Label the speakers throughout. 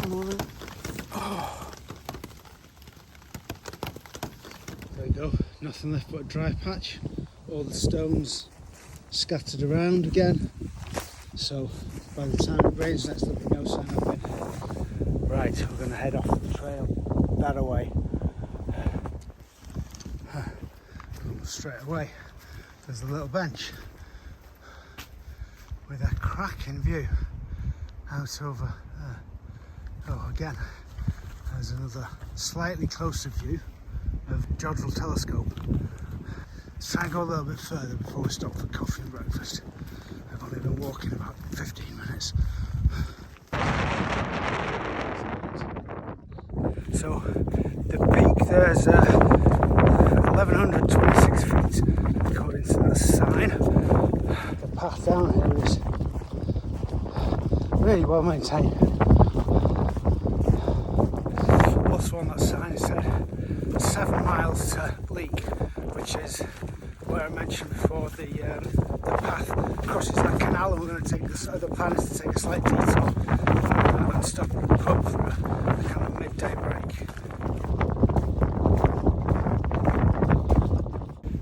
Speaker 1: morning. Oh. There we go, nothing left but a dry patch. All the stones scattered around again. So by the time it rains, there's no sign of it. Right, we're going to head off the trail that way. Straight away, there's a little bench with a cracking view out over there. Oh, again, there's another slightly closer view of Jodrell Telescope. Let's try and go a little bit further before we stop for coffee and breakfast. I've only been walking about 15 minutes. So the peak there's 1126 feet according to that sign. The path down here is really well maintained. Also on that sign it said 7 miles to Leek, which is where I mentioned before the path crosses that canal, and we're going to take the plan is to take a slight detour and stop at the pub for a kind of midday break.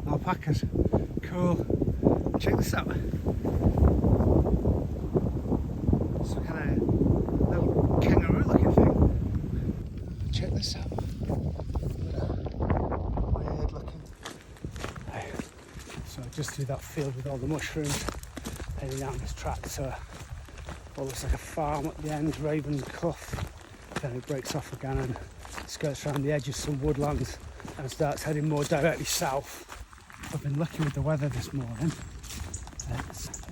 Speaker 1: Alpacas, cool. Check this out. It's a kind of little kangaroo looking thing. Check this out. Weird looking. Hey. So just through that field with all the mushrooms, heading down this track to what looks like a farm at the end, Raven Clough. Then it breaks off again and skirts around the edge of some woodlands and starts heading more directly south. I've been lucky with the weather this morning.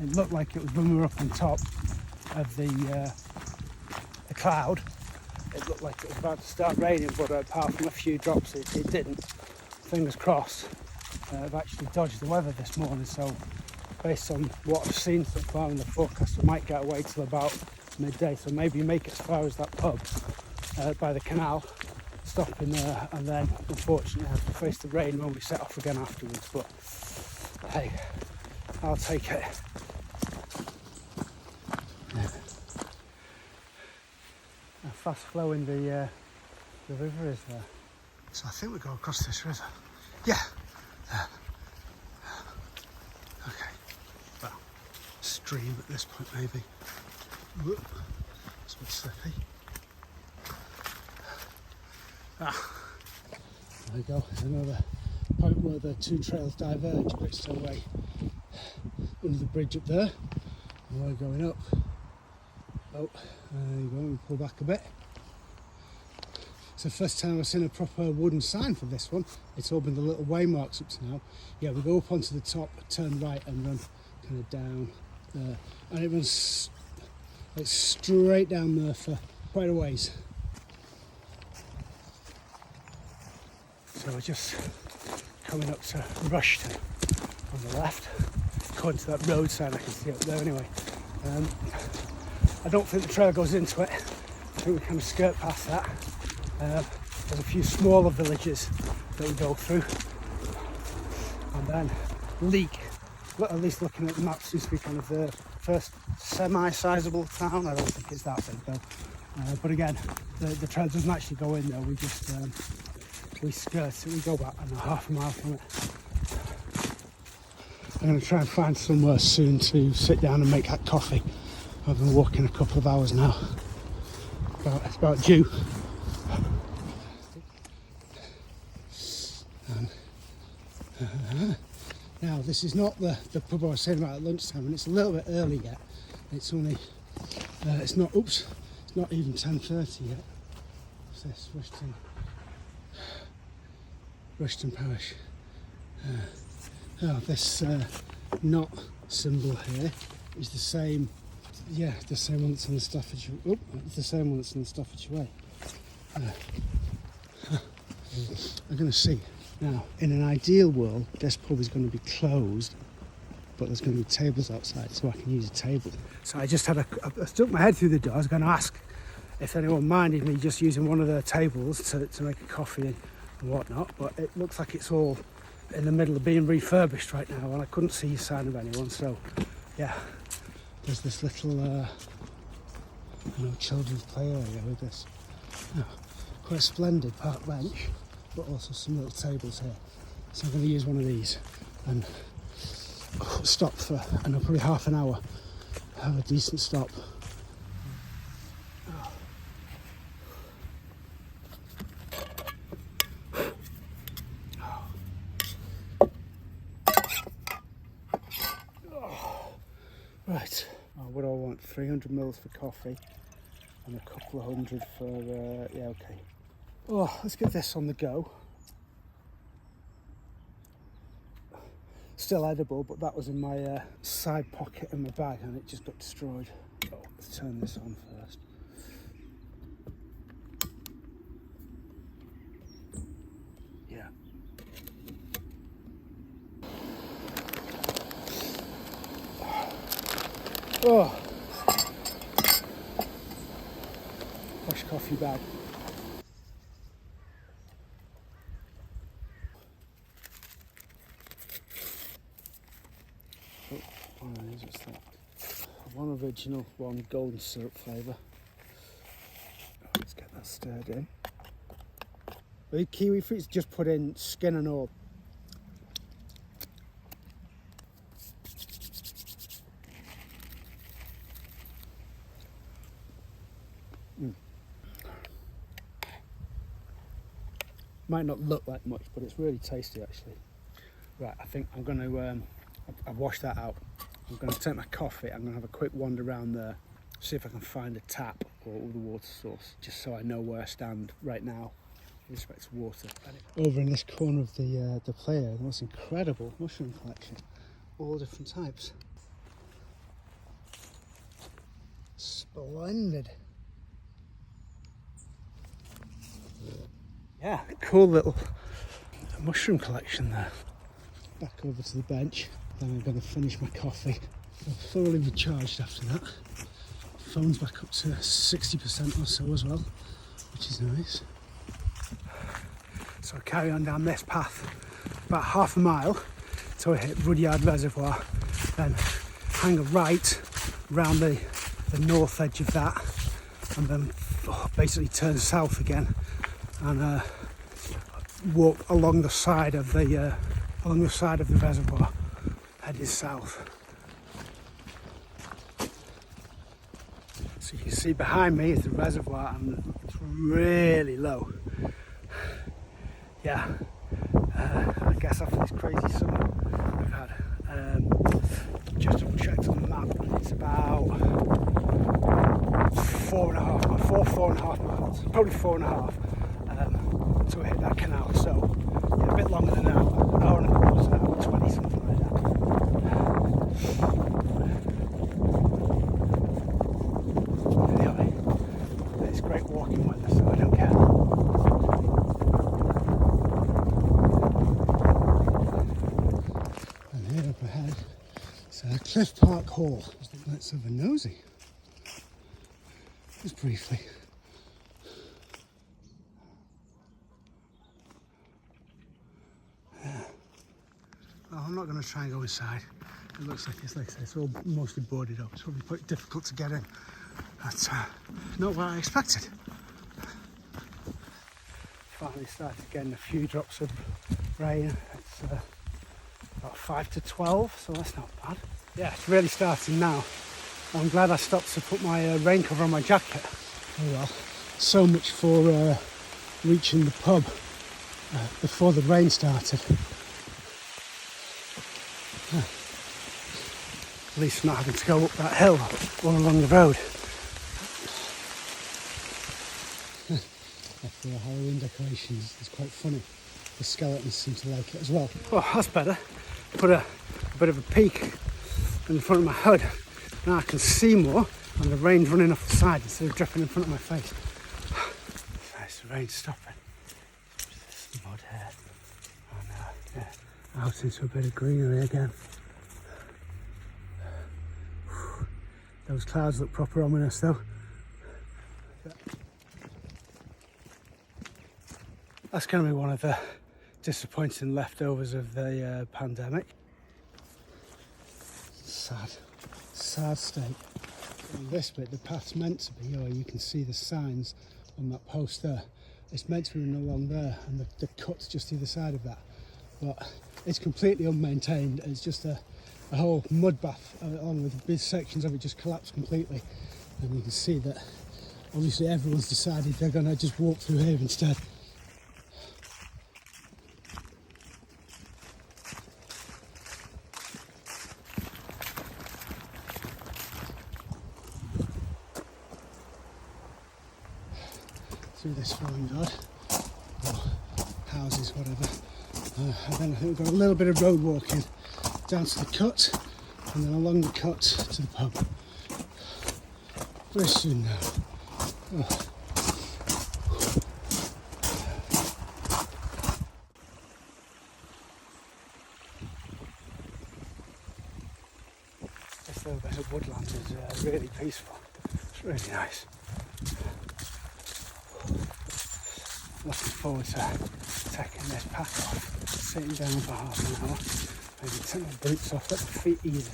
Speaker 1: It looked like it was when we were up on top of the cloud. It looked like it was about to start raining, but apart from a few drops, it didn't. Fingers crossed. I've actually dodged the weather this morning, so based on what I've seen so far in the forecast, I might get away till about midday. So maybe make it as far as that pub by the canal, stop in there, and then unfortunately have to face the rain when we set off again afterwards. But hey, I'll take it. How fast flowing the river is there. So I think we go across this river. Yeah. Okay. Well, stream at this point maybe. Whoop. It's a bit slippy. There we go, there's another point where the two trails diverge, but it's still way under the bridge up there. And we're going up. Oh, there you go, we pull back a bit. It's the first time I've seen a proper wooden sign for this one. It's all been the little waymarks up to now. Yeah, we go up onto the top, turn right and run kind of down there. And it runs like straight down there for quite a ways. So we're just coming up to Rushton on the left, according to that road sign I can see up there anyway. I don't think the trail goes into it. I think we kind of skirt past that. There's a few smaller villages that we go through. And then Leek, well, at least looking at the map, seems to be kind of the first semi-sizable town. I don't think it's that big though. But again, the trail doesn't actually go in there. We just we skirt it, we go back about half a mile from it. I'm going to try and find somewhere soon to sit down and make that coffee. I've been walking a couple of hours now. It's about due. Now this is not the pub I was saying about at lunchtime, and it's a little bit early yet. It's only, it's not even 10:30 yet. What's this? Rushton Parish. This knot symbol here is the same. Yeah, the same one that's on the Staffordshire. Oh, it's the same one that's on the Staffordshire Way. I'm going to see. Now, in an ideal world, this pub is going to be closed, but there's going to be tables outside, so I can use a table. So I just I stuck my head through the door. I was going to ask if anyone minded me just using one of their tables to make a coffee and whatnot, but it looks like it's all in the middle of being refurbished right now, and I couldn't see a sign of anyone. So, yeah, there's this little No children's play area with this. Oh, quite a splendid park bench, but also some little tables here. So I'm going to use one of these and stop for, I know, probably half an hour. Have a decent stop. Right, what do I want? 300 mils for coffee and a couple of hundred for, yeah, okay. Oh, let's get this on the go. Still edible, but that was in my side pocket in my bag and it just got destroyed. Oh, let's turn this on first. Yeah. Oh, fresh coffee bag. Oh, one of these, what's that? One original, one golden syrup flavour. Oh, let's get that stirred in. The kiwi fruit's just put in skin and all. Might not look like much, but it's really tasty actually. Right, I think I'm going to, I've washed that out. I'm going to take my coffee, I'm going to have a quick wander around there, see if I can find a tap or the water source, just so I know where I stand right now with respect to water. Over in this corner of the play area, the most incredible mushroom collection, all different types. Splendid. Yeah, cool little mushroom collection there. Back over to the bench, then I'm going to finish my coffee. I'm thoroughly recharged after that. Phone's back up to 60% or so as well, which is nice. So I carry on down this path about half a mile till I hit Rudyard Reservoir, then hang a right around the north edge of that, and then basically turn south again and walk along the side of the reservoir, heading south. So you can see behind me is the reservoir, and it's really low. Yeah, I guess after this crazy summer we've had, just double checked on the map, and it's about 4.5 miles, probably 4.5. So we hit that canal, so yeah, a bit longer than an hour and a quarter, an hour 20, something like that. Anyway, it's great walking weather, so I don't care. And here up ahead, it's Cliff Park Hall. Let's have a nosy. Just briefly. Well, I'm not going to try and go inside. It looks like it's all mostly boarded up. It's probably quite difficult to get in. That's not what I expected. Finally started getting a few drops of rain. It's about 5 to 12, so that's not bad. Yeah, it's really starting now. I'm glad I stopped to put my rain cover on my jacket. Oh well, so much for reaching the pub before the rain started. At least not having to go up that hill or along the road. After the Halloween decorations, it's quite funny. The skeletons seem to like it as well. Oh, that's better. Put a bit of a peak in front of my hood. Now I can see more, and the rain's running off the side instead of dripping in front of my face. There's the rain stopping. There's mud here. And yeah, out into a bit of greenery again. Those clouds look proper ominous though. That's going to be one of the disappointing leftovers of the pandemic. Sad state. And this bit, the path's meant to be, or you can see the signs on that post there. It's meant to be running along there, and the cut's just either side of that. But it's completely unmaintained. It's just a whole mud bath, along with big sections of it just collapsed completely. And you can see that obviously everyone's decided they're going to just walk through here instead. Through this farm yard, or houses, whatever. And then I think we've got a little bit of road walking down to the cut, and then along the cut to the pub. Very soon now. Oh. This little bit of woodland is really peaceful. It's really nice. Looking forward to taking this pack off, sitting down for half an hour, maybe take my boots off, let the feet either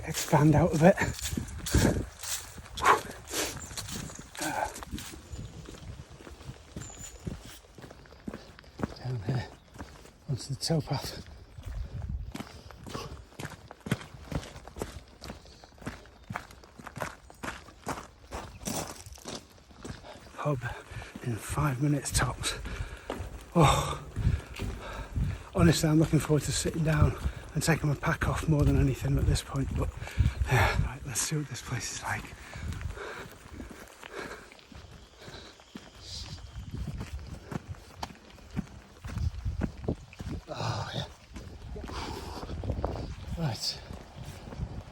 Speaker 1: expand out a bit. Down here onto the towpath. Pub in 5 minutes tops. Oh, honestly, I'm looking forward to sitting down and taking my pack off more than anything at this point. But yeah, right, let's see what this place is like. Oh yeah. Right,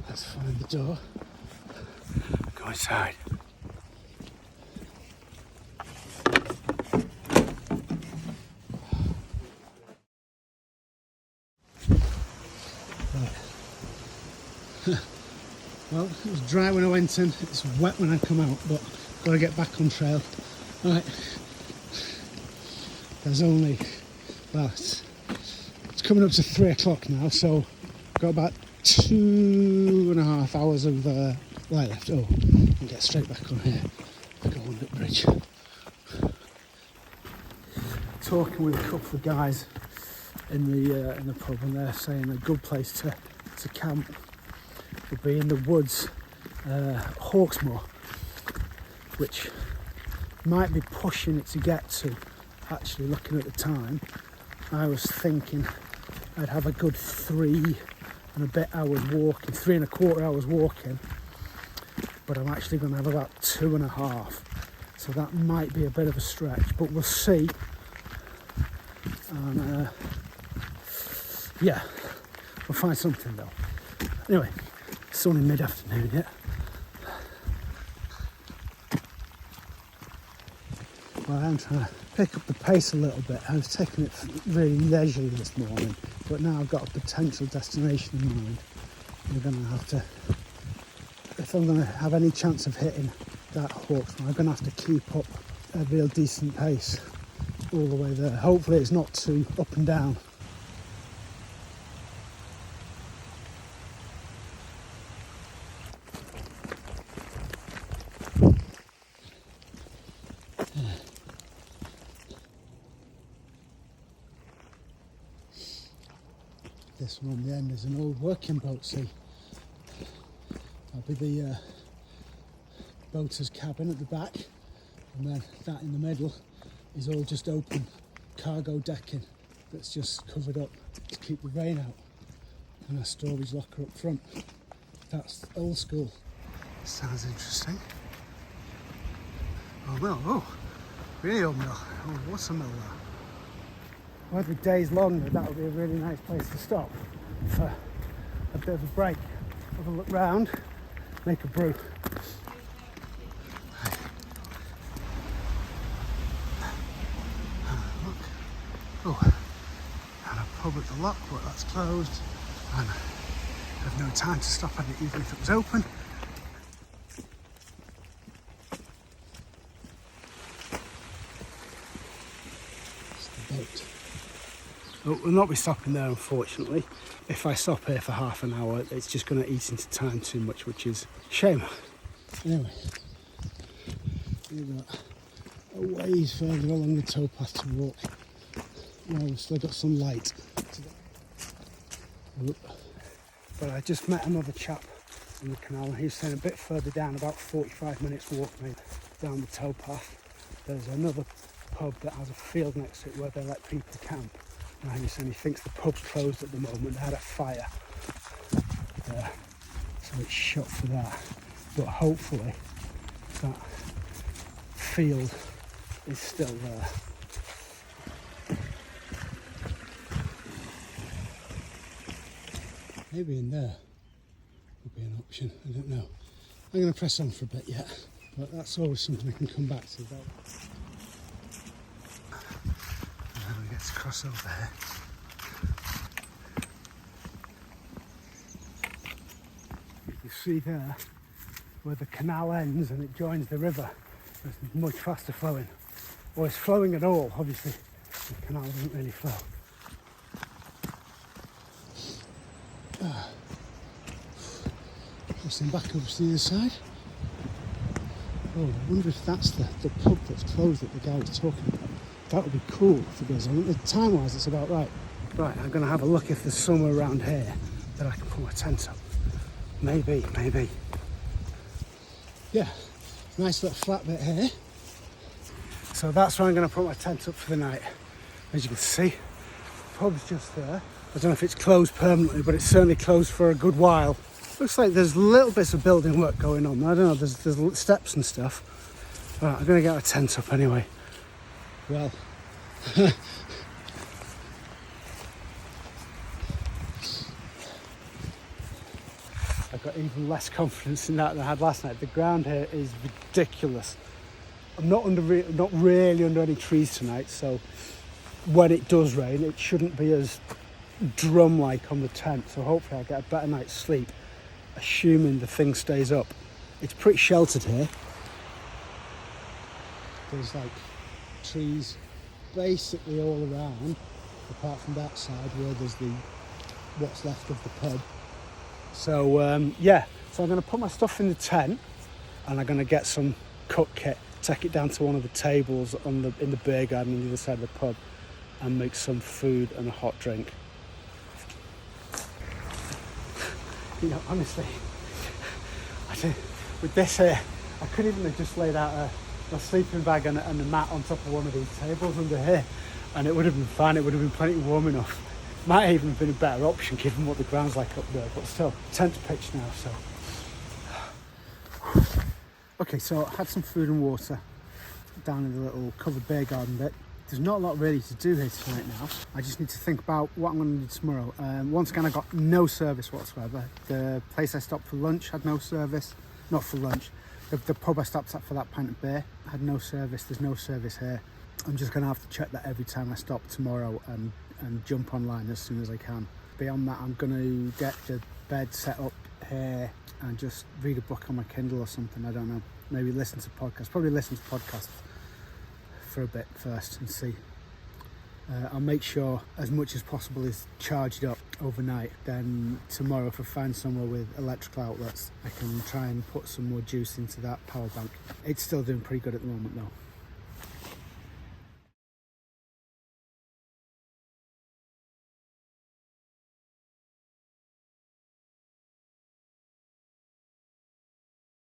Speaker 1: let's find the door. Go inside. Well, it was dry when I went in, it's wet when I come out, but got to get back on trail. Right, there's only, well, it's coming up to 3 o'clock now, so I've got about 2.5 hours of light left. Oh, and get straight back on here, go on the bridge. Talking with a couple of guys in the pub, and they're saying a good place to camp would be in the woods, Hawksmoor, which might be pushing it to get to. Actually, looking at the time, I was thinking I'd have a good 3 and a bit hours walking, 3.25 hours walking, but I'm actually going to have about 2.5, so that might be a bit of a stretch, but we'll see. And yeah, we'll find something though. Anyway, it's only mid-afternoon yet. Well, I'm trying to pick up the pace a little bit. I was taking it really leisurely this morning, but now I've got a potential destination in mind. We're going to have to, if I'm going to have any chance of hitting that Hawksmoor, I'm going to have to keep up a real decent pace all the way there. Hopefully it's not too up and down. This one on the end is an old working boat, see. That'll be the boater's cabin at the back, and then that in the middle is all just open cargo decking that's just covered up to keep the rain out, and a storage locker up front. That's old school. Sounds interesting. Oh mill, oh, really old mill. Oh, what's a mill there? Won't be days long, but that would be a really nice place to stop for a bit of a break. Have a look round, make a brew. Oh, and a pub at the lock, but that's closed, and I have no time to stop at it even if it was open. It's the boat. Oh, we'll not be stopping there, unfortunately. If I stop here for half an hour, it's just going to eat into time too much, which is a shame. Anyway, we've got a ways further along the towpath to walk. Well, we've still got some light. But I just met another chap on the canal, and he's saying a bit further down, about 45 minutes walk maybe, down the towpath, there's another pub that has a field next to it where they let people camp. Now he's saying he thinks the pub's closed at the moment. They had a fire there, so it's shut for that. But hopefully that field is still there. Maybe in there would be an option, I don't know. I'm going to press on for a bit yet, but that's always something I can come back to. And then we get to cross over here. You see there where the canal ends and it joins the river. It's much faster flowing. Or it's flowing at all, obviously. The canal doesn't really flow. Crossing back over to the other side. Oh, I wonder if that's the pub that's closed that the guy was talking about. That would be cool if it goes on. The time-wise, it's about right. Right, I'm going to have a look if there's somewhere around here that I can put my tent up. Maybe. Yeah, nice little flat bit here. So that's where I'm going to put my tent up for the night. As you can see, the pub's just there. I don't know if it's closed permanently, but it's certainly closed for a good while. Looks like there's little bits of building work going on. I don't know, there's steps and stuff. Right, I'm going to get my tent up anyway. Well, I've got even less confidence in that than I had last night. The ground here is ridiculous. I'm not really under any trees tonight, so when it does rain, it shouldn't be as drum-like on the tent. So hopefully I'll get a better night's sleep, assuming the thing stays up. It's pretty sheltered here. There's like trees basically all around, apart from that side where there's what's left of the pub. So yeah, so I'm going to put my stuff in the tent, and I'm going to get some cook kit, take it down to one of the tables in the beer garden on the other side of the pub, and make some food and a hot drink. You know, honestly, with this here, I could even have just laid out a sleeping bag and a mat on top of one of these tables under here, and it would have been fine. It would have been plenty warm enough. Might even have been a better option given what the ground's like up there, but still, tent's pitched now, so. Okay, so I had some food and water down in the little covered beer garden bit. There's not a lot really to do here tonight now. I just need to think about what I'm going to do tomorrow. Once again, I got no service whatsoever. The place I stopped for lunch had no service. Not for lunch. The pub I stopped at for that pint of beer had no service. There's no service here. I'm just going to have to check that every time I stop tomorrow and jump online as soon as I can. Beyond that, I'm going to get the bed set up here and just read a book on my Kindle or something. I don't know. Maybe listen to podcasts. Probably listen to podcasts for a bit first and see. I'll make sure as much as possible is charged up overnight. Then tomorrow, if I find somewhere with electrical outlets, I can try and put some more juice into that power bank. It's still doing pretty good at the moment though.